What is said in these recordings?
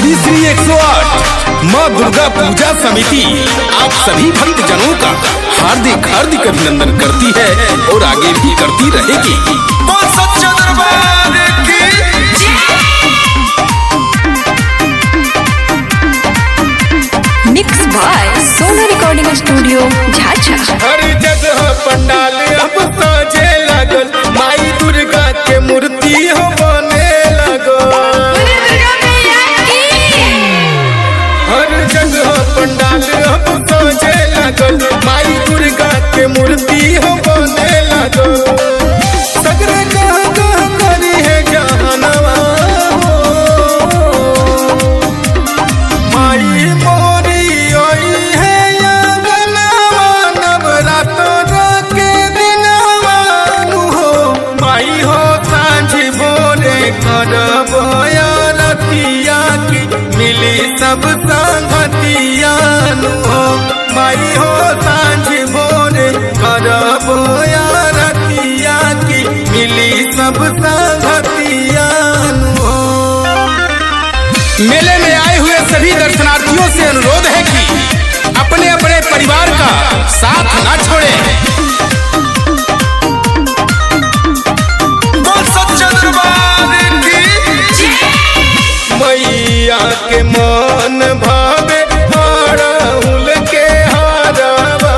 श्री श्री 108 माँ दुर्गा पूजा समिति आप सभी भक्त जनों का हार्दिक हार्दिक अभिनंदन करती है और आगे भी करती रहेगी। सच्चा दरबार की mix by Sona recording studio Jhajha. हर जगह पंडाल अब साजे लगल, माई दुर्गा के मूर्ति हो बने लगल। हर जगह पंडाल अब साजे लगल, माई दुर्गा के मूर्ति हो बने लगल। सगरे कह कह करी है जहानवा माई मोरी आई है अंगनवा, नवरात्र के दिनवा हो माई हो सांझ भोरे करब रतिया की मिली सब संगतिया हो माई हो सांझ भोरे करब रतिया की मिली सब संगतिया हो। मेले में आए हुए सभी दर्शनार्थियों से अनुरोध है कि अपने अपने परिवार का साथ ना छोड़ें। सच्चा दरबार की मैया के मन भावे हाराहुल के हारावा,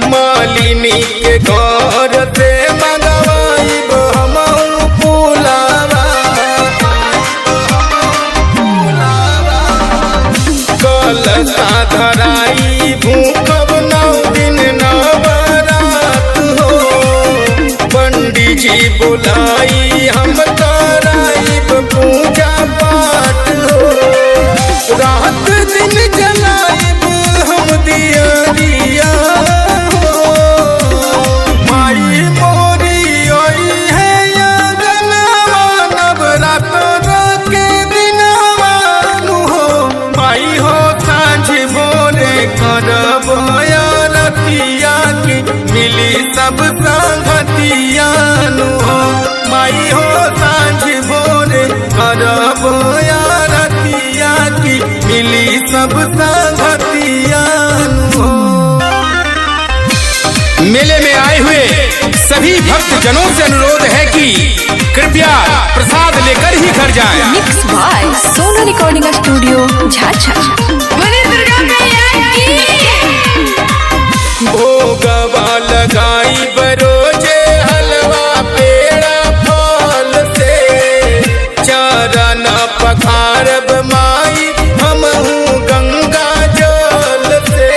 मालिनी के घर से मंगवाइब हमहु फुलावा। कलशा धराई भूखब 9 दिन नवरात हो, पंडित जी बुलाई हम कराइब पूजा पाठ हो। रात दिन जलाइब हम दियरिया हो माई मोरी आई है अंगनवा, नवरात्र के दिनवा हो माई हो सांझ भोरे करब रतिया की मिली सब संगतिया हो माई हो सांझ भोरे करब रतिया की मिली सब संगतिया हो। मेले में आए हुए सभी भक्त जनों से अनुरोध है कि कृपया प्रसाद लेकर ही घर जाएं। Mix by Sona recording studio Jhajha. भोगवा लगाई बरोजे हलवा पेड़ा फल से, चरण पखारब माई हमहू गंगा जल से।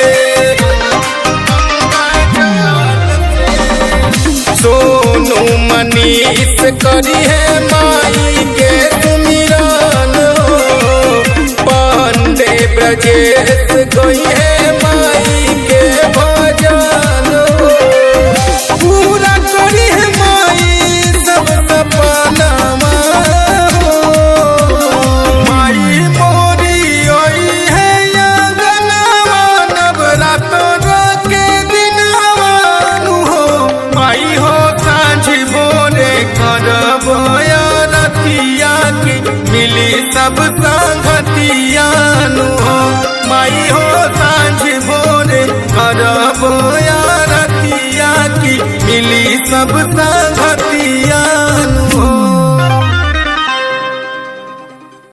सोनू मनीष करी है माई के सुमिरन हो, पांडे ब्रजेश गई है